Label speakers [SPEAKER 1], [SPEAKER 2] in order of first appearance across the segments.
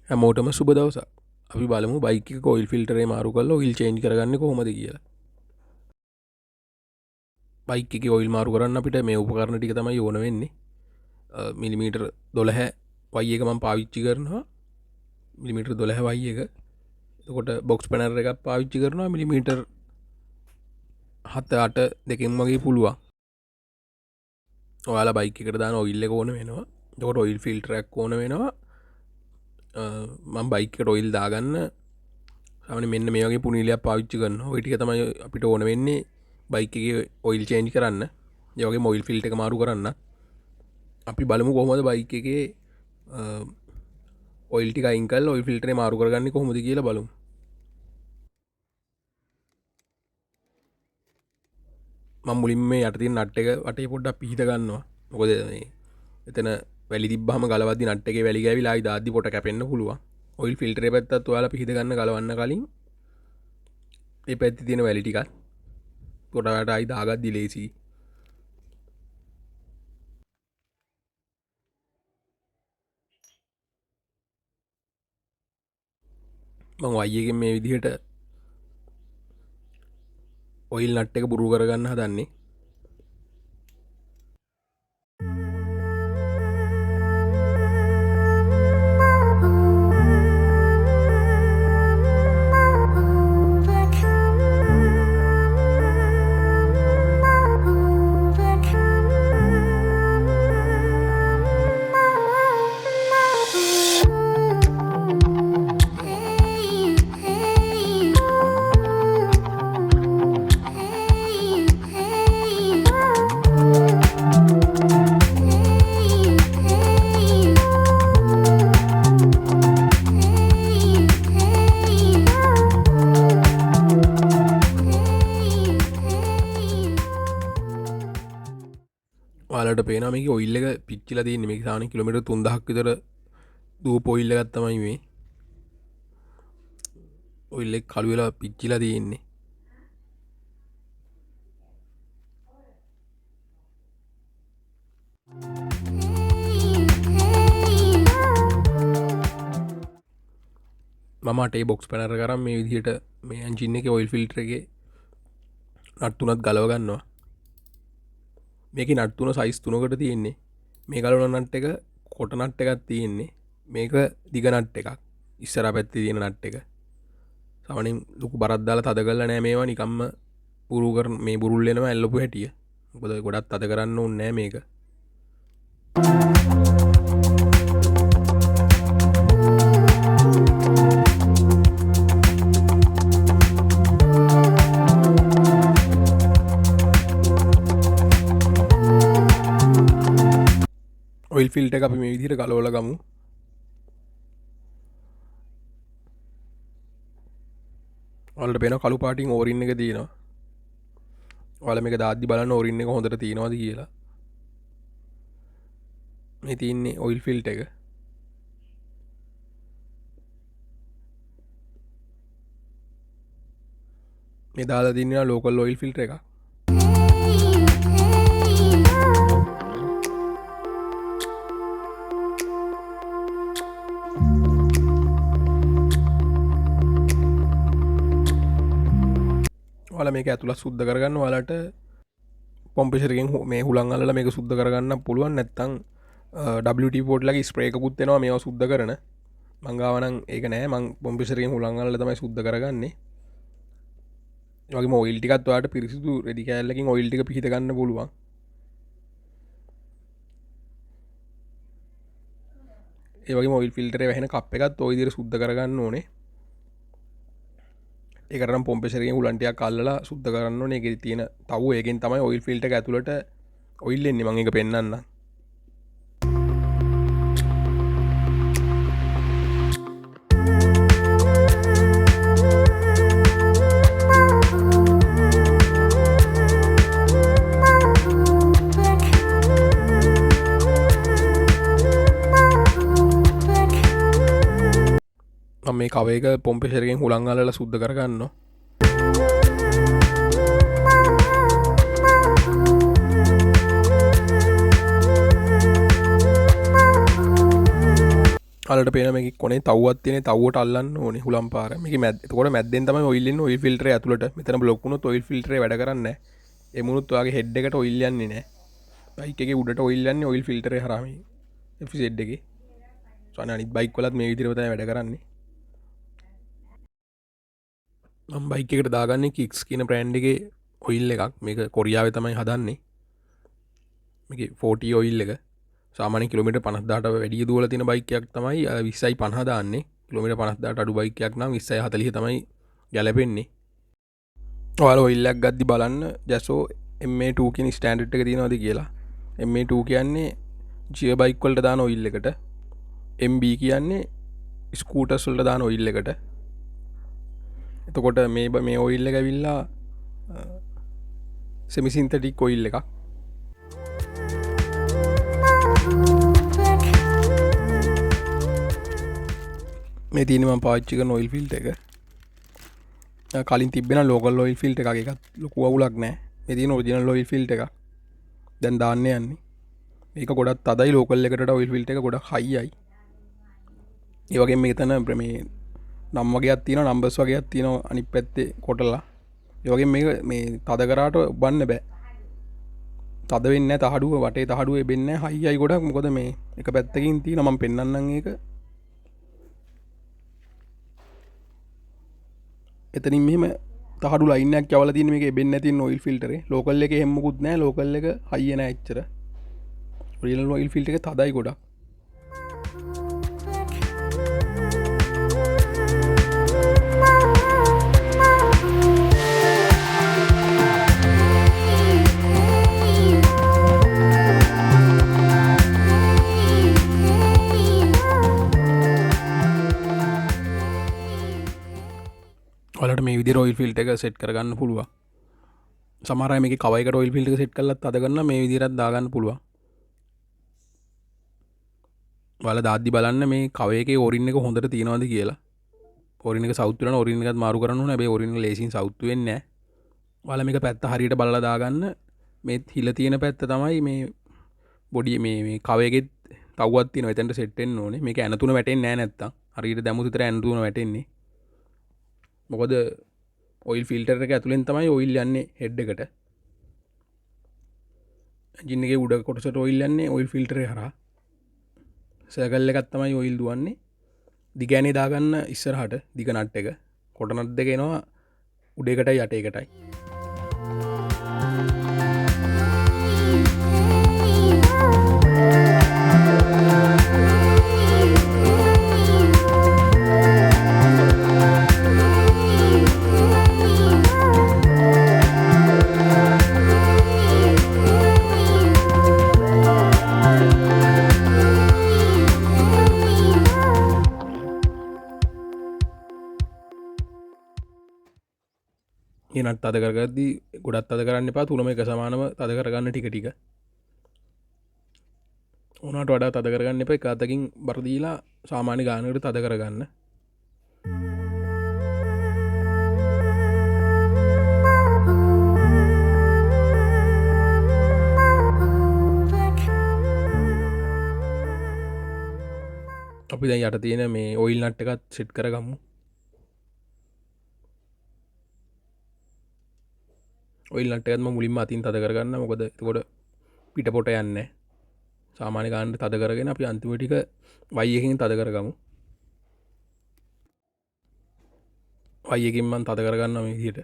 [SPEAKER 1] හැමෝටම සුබ දවසක්. අපි බලමු බයික් එක ඔයිල් ෆිල්ටරේ මාරු කරලා ඔයිල් චේන්ජ් කරගන්නේ කොහොමද කියලා. බයික් එකේ ඔයිල් මාරු කරන්න අපිට මේ උපකරණ ටික තමයි ඕන වෙන්නේ. මිලිමීටර් 12 වයි එක මම පාවිච්චි කරනවා. මිලිමීටර් 12 වයි එක. එතකොට බොක්ස් පැනර් එකක් පාවිච්චි කරනවා මිලිමීටර් 7 8 දෙකෙන් වගේ පුළුවන්. ඔයාලා බයික් එකට දාන ඔයිල් එක ඕන වෙනවා. එතකොට ඔයිල් ෆිල්ටර් එකක් ඕන වෙනවා. මම බයික් එකට ඔයිල් දාගන්න සාමාන්‍යයෙන් මෙන්න මේ වගේ පුනිලයක් පාවිච්චි කරනවා. ওই ටික තමයි අපිට ඕන වෙන්නේ බයික් එකේ ඔයිල් චේන්ජ් කරන්න. ඒ වගේම ඔයිල් ෆිල්ටර් එක මාරු කරන්න. අපි බලමු කොහොමද බයික් එකේ ඔයිල් ටික අයින් කරලා ඔයිල් ෆිල්ටරේ මාරු කරගන්නේ කොහොමද කියලා බලමු. මම මුලින්ම මේ යට තියෙන නට් එක වටේ පොඩ්ඩක් පිහිට ගන්නවා. මොකද මේ එතන වැලි තිබ්බහම ගලවද්දි නට් එකේ වැලි ගෑවිලා ආයි දාද්දි පොට කැපෙන්න පුළුවන්. ඔයිල් ෆිල්ටරේ පැත්තත් ඔයාලා පිහිට ගන්න ගලවන්න කලින් මේ පැත්තේ තියෙන වැලි ටිකත් පොටකට ආයි දාගද්දි ලේසි. මම වයි එකෙන් මේ විදිහට ඔයිල් නට් එක බුරු කරගන්න හදන්නේ. ඔයාලට පේනවා මේකේ ඔයිල් එක පිච්චිලා තියෙන්නේ. මේක සාමාන්‍යයෙන් කිලෝමීටර් 3000ක් විතර දුවපු ඔයිල් එකක් තමයි මේ. ඔයිල් එක කළු වෙලා පිච්චිලා තියෙන්නේ. මම අටේ බොක්ස් පැනර් කරන් මේ විදිහට මේ එන්ජින් එකේ ඔයිල් ෆිල්ටර් එකේ නට් තුනත් ගලව ගන්නවා. මේකේ නට් තුන සයිස් තුනකට තියෙන්නේ. මේ ගලවන නට් එක කොට නට් එකක් තියෙන්නේ. මේක දිග නට් එකක්. ඉස්සරහා පැත්තේ තියෙන නට් එක. සාමාන්‍යයෙන් ලොකු බරක් දාලා තද කරලා නෑ මේවා නිකම්ම බුරු කරන මේ බුරුල් වෙනවා ඇල්ලපු හැටිය. මොකද ගොඩක් තද කරන්න ඕනේ නෑ මේක. ඔයිල් ෆිල්ටර් එක අපි මේ විදිහට ගලවලා ගමු. ඔයාලට පේනවා කළු පාටින් ඕරින් එක තියෙනවා. ඔයාලා මේක දාද්දි බලන්න ඕරින් එක හොඳට තියෙනවද කියලා. මේ තියෙන්නේ ඔයිල් ෆිල්ටර් එක. මේ දාලා තියෙනවා ලෝකල් ඔයිල් ෆිල්ටර් එකක්. ඔයාලා මේක ඇතුළත් සුද්ධ කරගන්න. ඔයාලට පොම්පෙෂර් එකෙන් මේ හුලං අල්ලලා මේක සුද්ධ කරගන්න පුළුවන්. නැත්නම් WT පෝට් ලගේ ස්ප්‍රේ එකකුත් එනවා මේවා සුද්ධ කරන. මං ගාව නම් ඒක නෑ. මං පොම්පෙෂර් එකෙන් හුලං අල්ලලා තමයි සුද්ධ කරගන්නේ. ඒ වගේම ඔයිල් ටිකත් ඔයාලට පිරිසිදු රෙදි කෑල්ලකින් ඔයිල් ටික පිහිට ගන්න පුළුවන්. ඒ වගේම ඔයිල් ෆිල්ටරේ වැහෙන කප් එකත් ඔය විදිහට සුද්ධ කරගන්න ඕනේ. ඒකටනම් පොම්පෙෂර් එකෙන් හුලන් ටිකක් අල්ලලා සුද්ධ කරන්න ඕනේ. ඒකේ තියෙන තව්ව ඒකෙන් තමයි ඔයිල් ෆිල්ටර් එක ඇතුළට ඔයිල් එන්නේ. මම ඒක පෙන්නන්නම්. මේ කව එක පොම්පෙෂර් එකෙන් හුලං අල්ලලා සුද්ධ කරගන්නවා. අලට පේන මේ කොනේ තවත් තියෙන තව්වට අල්ලන්න ඕනේ හුලම් පාර මේක මැද එතකොට මැද්දෙන් තමයි ඔයිල් එන්නේ ඔයිල් ෆිල්ටරේ ඇතුළට මෙතන බ්ලොක් වුණොත් ඔයිල් ෆිල්ටරේ වැඩ කරන්නේ නැහැ ඒ මුණුත් ඔයාගේ හෙඩ් එකට ඔයිල් යන්නේ නැහැ බයික් එකේ උඩට ඔයිල් යන්නේ ඔයිල් ෆිල්ටරේ හරහා මේ FZ එකේ සෝන අනිත් බයික් වලත් මේ විදිහට තමයි වැඩ කරන්නේ මම බයික් එකට දාගන්නේ කික්ස් කියන බ්‍රෑන්ඩ් එකේ ඔයිල් එකක් මේක කොරියාවේ තමයි හදන්නේ මේකේ 40 ඔයිල් එක සාමාන්‍ය කිලෝමීටර් 50000ට වැඩි දුවලා තියෙන බයික් එකක් තමයි 20.50 දාන්නේ කිලෝමීටර් 50000ට අඩු බයික් එකක් නම් 20.40 තමයි ගැලපෙන්නේ ඔයාලා ඔයිල් එකක් ගද්දි බලන්න ජැසෝ MA2 කියන ස්ටෑන්ඩඩ් එක තියෙනවද කියලා MA2 කියන්නේ ජිය බයික් වලට දාන ඔයිල් එකට MB කියන්නේ ස්කූටර්ස් වලට දාන ඔයිල් එකට එතකොට මේ ඔයිල් එක ඇවිල්ලා සෙමි සින්තටික් ඔයිල් එකක් මේ තියෙන මම පාවිච්චි කරන ඔයිල් ෆිල්ටර් එක කලින් තිබෙන ලෝකල් ඔයිල් ෆිල්ටර් එකක් එකක් ලොකු අවුලක් නැහැ මේ තියෙන ඔරිජිනල් ඔයිල් ෆිල්ටර් එකක් දැන් දාන්න යන්නේ මේක ගොඩක් තදයි ලෝකල් එකට ඔයිල් ෆිල්ටර් එක ගොඩක් හයියි ඒ වගේම මෙතන මේ නම් වගේක් තියෙනවා නම්බර්ස් වගේක් තියෙනවා අනිත් පැත්තේ කොටලා ඒ වගේම මේක මේ තද කරාට බන්න බෑ තද වෙන්නේ නැහැ තහඩුව වටේ තහඩුව එබෙන්නේ නැහැ හයියි ගොඩක් මොකද මේ එක පැත්තකින් තියෙනවා මම පෙන්නන්නම් ඒක එතනින් මෙහෙම තහඩු ලයින් එකක් යවලා තියෙන මේක එබෙන්නේ නැති ඔයිල් ෆිල්ටරේ ලෝකල් එකේ හැම මොකුත් නැහැ ලෝකල් එක හයිය නැහැ එච්චර ඔරිජිනල් ඔයිල් ෆිල්ටර් එක තදයි ගොඩක් ඔයාලට මේ විදිහට ඔයිල් ෆිල්ටර් එක සෙට් කරගන්න පුළුවන්. සමහර අය මේකේ කව එකට ඔයිල් ෆිල්ටර් එක සෙට් කරලත් අද ගන්න මේ විදිහට දාගන්න පුළුවන්. ඔයාලා දාද්දි බලන්න මේ කව එකේ ඔරින් එක හොඳට තියෙනවද කියලා. ඔරින් එක සවුත් වෙනවා ඔරින් එකත් මාරු කරන්න ඕනේ. හැබැයි ඔරින් එක ලේසින් සවුත් වෙන්නේ නැහැ. ඔයාලා මේක පැත්ත හරියට බලලා දාගන්න. මේ හිල තියෙන පැත්ත තමයි මේ බොඩි මේ කව එකේ තව්වක් තියෙනවා. එතනට සෙට් වෙන්න ඕනේ. මේක ඇන තුන වැටෙන්නේ නැහැ නැත්තම්. හරියට දැමුත් විතර ඇන තුන වැටෙන්නේ. මොකද ඔයිල් ෆිල්ටර් එක ඇතුලෙන් තමයි ඔයිල් යන්නේ හෙඩ් එකට එන්ජින් එකේ උඩ කොටසට ඔයිල් යන්නේ ඔයිල් ෆිල්ටර් එක හරහා සර්කල් එකක් තමයි ඔයිල් දුවන්නේ දිග ඇනේ දාගන්න ඉස්සරහට දිග නට් එක කොට නට් දෙක එනවා උඩ එකටයි යට එකටයි නට් තද කරගද්දී ගොඩක් තද කරන්න එපා තුනම එක සමානව තද කරගන්න ටික ටික උනාට වඩා තද කරගන්න එපා එක අතකින් බර දීලා සාමාන්‍ය ගානකට තද කරගන්න අපි දැන් යට තියෙන මේ ඔයිල් නට් එකත් සෙට් කරගමු ඔයිල් නට් එකත් මම මුලින්ම අතින් තද කරගන්න මොකද එතකොට පිටපොට යන්නේ නැහැ සාමාන්‍ය ගානට තද කරගෙන අපි අන්තිම ටික Y එකකින් තද කරගමු Y එකකින් මම තද කරගන්නවා මේ විදිහට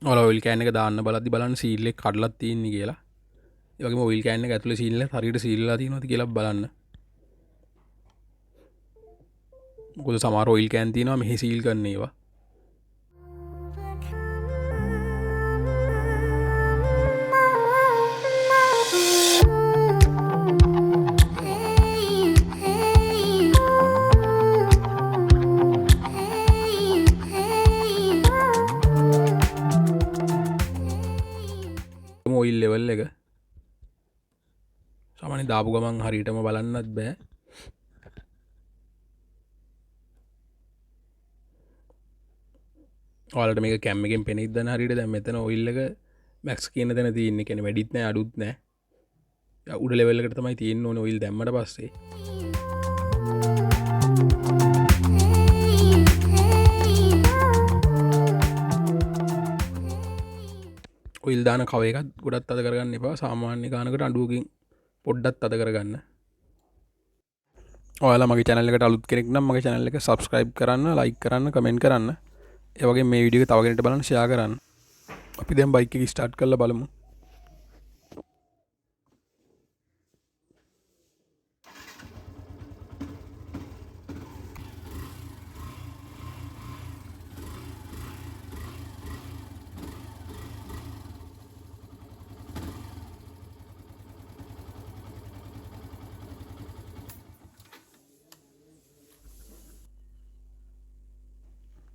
[SPEAKER 1] ඔයාලා ඔයිල් කෑන් එක දාන්න බලද්දි බලන්න සීල් එක කඩලා තියෙන්නේ කියලා ඒ වගේම ඔයිල් කෑන් එක ඇතුලේ සීල් එක හරියට සීල්ලා තියෙනවද කියලා බලන්න මොකද සමහර ඔයිල් කෑන් තියෙනවා මෙහි සීල් කරන්න ඒවා ඔයිල් ලෙවල් එක සාමාන්‍ය දාපු ගමන් හරියටම බලන්නත් බෑ ඔයාලට මේක කැම් එකෙන් පෙනෙයිද දැන් හරියට දැන් මෙතන ඔයිල් එක මැක්ස් කියන තැන තියෙන්නේ කියන්නේ වැඩිත් නෑ අඩුත් නෑ උඩ ලෙවල්ලකට තමයි තියෙන්න ඕන ඔයිල් දැම්මට පස්සේ. ඔයිල් දාන කව එකත් ගොඩත් අද කරගන්න එපා. සාමාන්‍ය ගානකට අඩුවකින් පොඩ්ඩත් අද කරගන්න. ඔයාලා මගේ channel එකට අලුත් කෙනෙක් නම් මගේ channel එක subscribe කරන්න, like කරන්න, comment කරන්න. ඒ වගේ මේ වීඩියෝ එක තව කෙනෙක්ට බලන්න share කරන්න. අපි දැන් බයික් එක start කරලා බලමු.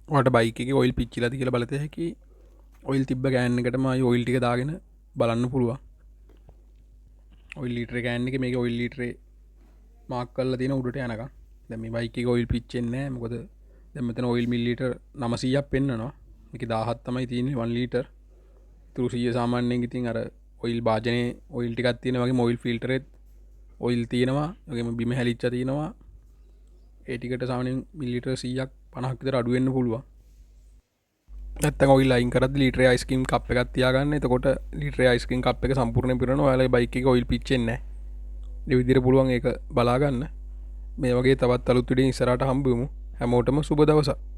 [SPEAKER 1] වට බයික ඔයිල් පිච්චිලති කියල බලත හැකි ඔයිල් තිබ්බ ගෑන්න එකටම ඔයිල් ටික දාගෙන බලන්න පුළුවන්. ඔයිල් ලීටර ගෑන්න එක මේ ඔයිල් ලීටරේ මාක් කල්ල තින උඩට යනක දැම බයික ඔයිල් පිච්චෙන්නේ මොකද දැමතන ඔයිල් මිල්ලිට 900ක් පෙන්න්නනවා එක 17 තමයි තියන්නේ 1 ලීටර් 300 සාමාන්‍යයෙන් ඉතින් අර ඔයිල් භාජනයේ ඔයිල් ටිකක් තියෙන වගේ ඔයිල් ෆිල්ටරෙත් ඔයිල් තියෙනවා වගේම බිම හැලිච්ච තියෙනවා ඒ ටිකට සාමාන්‍යයෙන් මිලිලිටර් 100ක් 50ක් විතර අඩු වෙන්න පුළුවන්. නැත්තම් ඔයිල් අයින් කරද්දි ලීටරේ අයිස්ක්‍රීම් කප් එකක් තියාගන්න. එතකොට ලීටරේ අයිස්ක්‍රීම් කප් එක සම්පූර්ණයෙන් පිරෙනවා. ඔයාලගේ බයික් එකේ ඔයිල් පිච්චෙන්නේ නැහැ. මේ විදිහට පුළුවන් ඒක බලා ගන්න. මේ වගේ තවත් අලුත් වීඩියෝ ඉස්සරහට හම්බෙමු. හැමෝටම සුබ දවසක්.